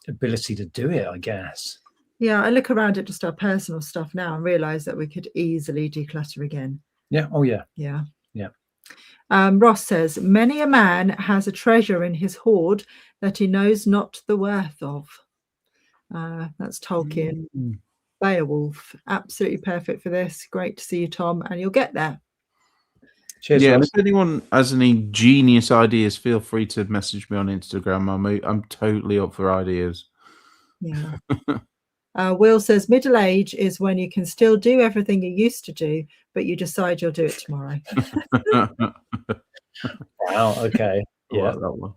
ability to do it, I guess. Yeah, I look around at just our personal stuff now and realize that we could easily declutter again. Yeah. Oh, yeah. Yeah. Yeah. Ross says, many a man has a treasure in his hoard that he knows not the worth of. That's Tolkien. Beowulf, absolutely perfect for this. Great to see you, Tom, and you'll get there. Cheers, Yeah, and Ross. if anyone has any genius ideas, feel free to message me on Instagram. I'm totally up for ideas. Yeah. Will says middle age is when you can still do everything you used to do, but you decide you'll do it tomorrow. Wow. Okay. I Yeah. like that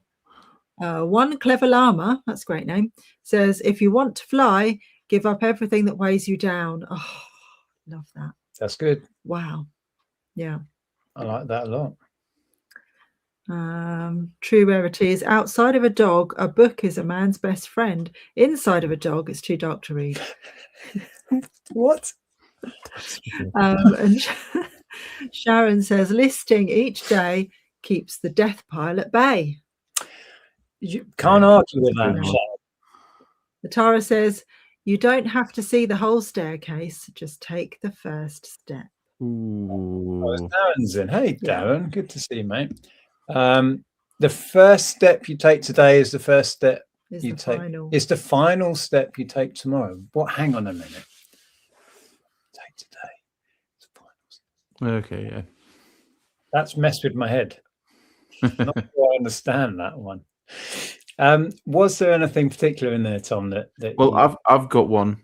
one. One Clever Llama, that's a great name, says, if you want to fly, give up everything that weighs you down. Oh, love that. That's good. Wow. Yeah. I like that a lot. True rarity is outside of a dog, a book is a man's best friend. Inside of a dog, it's too dark to read. What? And Sharon says, listing each day keeps the death pile at bay. You can't argue with that. No. Sharon. Tara says, you don't have to see the whole staircase, just take the first step. Ooh. Darren's in. Hey, Yeah. Darren. Good to see you, mate. The first step you take today is the first step Is you the take. final. It's the final step you take tomorrow. What? Hang on a minute. Take today. It's the final step. Okay, yeah. That's messed with my head. Not sure I understand that one. Was there anything particular in there, Tom? That Well, you... I've got one,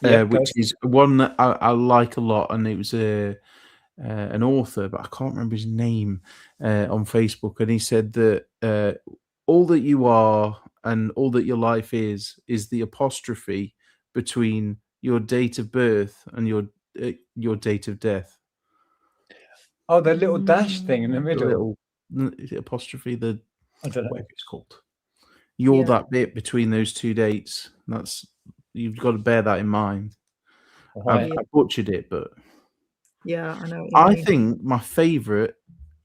Yeah, which is one that I like a lot, and it was an author, but I can't remember his name on Facebook, and he said that all that you are and all that your life is the apostrophe between your date of birth and your date of death. Oh, the little dash thing in the middle. Is it apostrophe? I don't know. Whatever it's called. You're Yeah. that bit between those two dates. You've got to bear that in mind. Right. I butchered it, but Yeah, I know what you I mean. think my favourite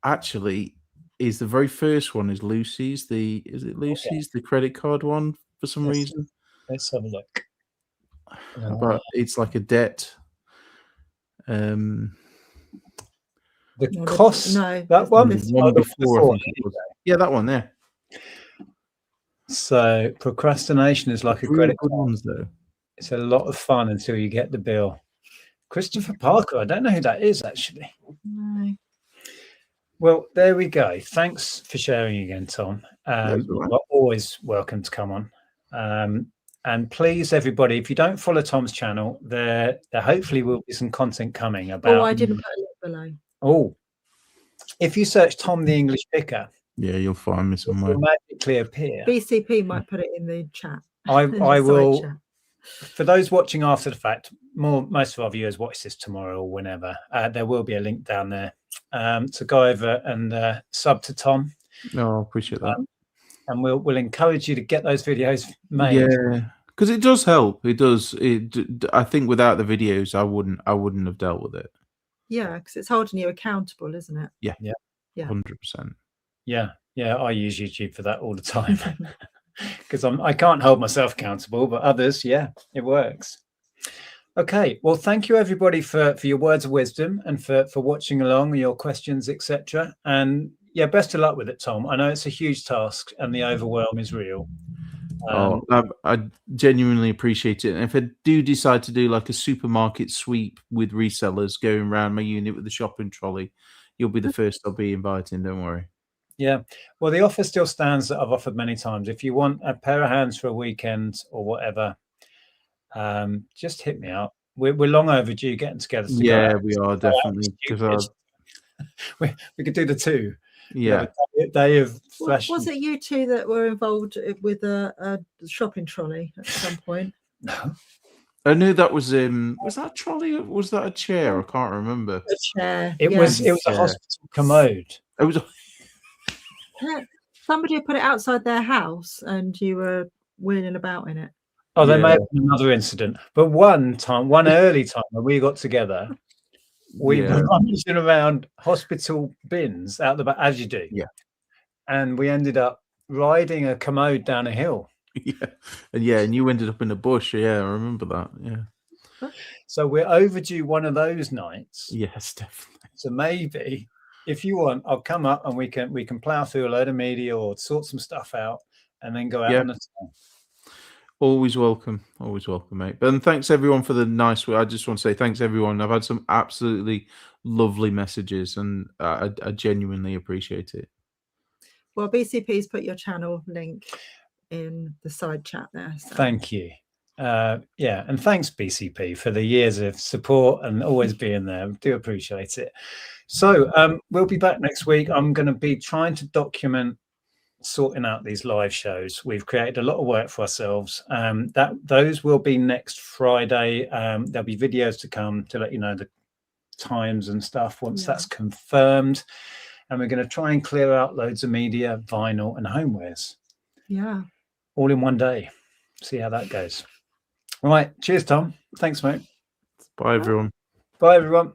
actually is the very first one is Lucy's. Is it Lucy's, the credit card one for some reason? Let's have a look. But it's like a debt. The No, cost. no, That one. this One before, I before. think it was. Yeah, that one there. So procrastination is like a Really credit good card. ones though. It's a lot of fun until you get the bill. Christopher Parker. I don't know who that is actually. No. Well, there we go. Thanks for sharing again, Tom. That's all right. You're always welcome to come on. And please, everybody, if you don't follow Tom's channel, there hopefully will be some content coming about. Oh, I didn't put a link below. Oh, if you search Tom the English Picker, Yeah, you'll find me it somewhere. will magically appear. BCP might put it in the chat. I in the will. side chat. For those watching after the fact, most of our viewers watch this tomorrow or whenever. There will be a link down there to go over and sub to Tom. No, I appreciate that. And we'll encourage you to get those videos made. Yeah, because it does help. It does. I think without the videos, I wouldn't have dealt with it. Yeah, because it's holding you accountable, isn't it? Yeah, Yeah. 100%. Yeah, I use YouTube for that all the time because I can't hold myself accountable, but others, yeah, it works. Okay, well, thank you everybody for your words of wisdom and for watching along, your questions, etc. And yeah, best of luck with it, Tom. I know it's a huge task and the overwhelm is real. I genuinely appreciate it. And if I do decide to do like a supermarket sweep with resellers going around my unit with the shopping trolley, you'll be the first I'll be inviting. Don't worry. Yeah, well, the offer still stands that I've offered many times. If you want a pair of hands for a weekend or whatever, just hit me up. We're long overdue getting together. Yeah, we are definitely, because we could do the two. Yeah, a day of flash. Was it you two that were involved with a shopping trolley at some point? No, I knew that was that a trolley? Or was that a chair? I can't remember. A chair. It was a hospital commode. It was. Somebody had put it outside their house, and you were wheeling about in it. Oh, there may have been another incident, but one early time when we got together, we were rummaging around hospital bins out the back, as you do. Yeah, and we ended up riding a commode down a hill. Yeah, and you ended up in a bush. Yeah, I remember that. Yeah. So we're overdue one of those nights. Yes, definitely. So maybe, if you want, I'll come up and we can plow through a load of media or sort some stuff out and then go out on the town. Always welcome, mate. And thanks everyone for the nice word. I just want to say thanks everyone. I've had some absolutely lovely messages, and I genuinely appreciate it. Well, BCP's put your channel link in the side chat there. So. Thank you. Yeah, and thanks BCP for the years of support and always being there. Do appreciate it. So we'll be back next week. I'm going to be trying to document sorting out these live shows. We've created a lot of work for ourselves. Those will be next Friday. There'll be videos to come to let you know the times and stuff once that's confirmed. And we're going to try and clear out loads of media, vinyl and homewares. Yeah. All in one day. See how that goes. All right. Cheers, Tom. Thanks, mate. Bye, everyone. Bye, everyone.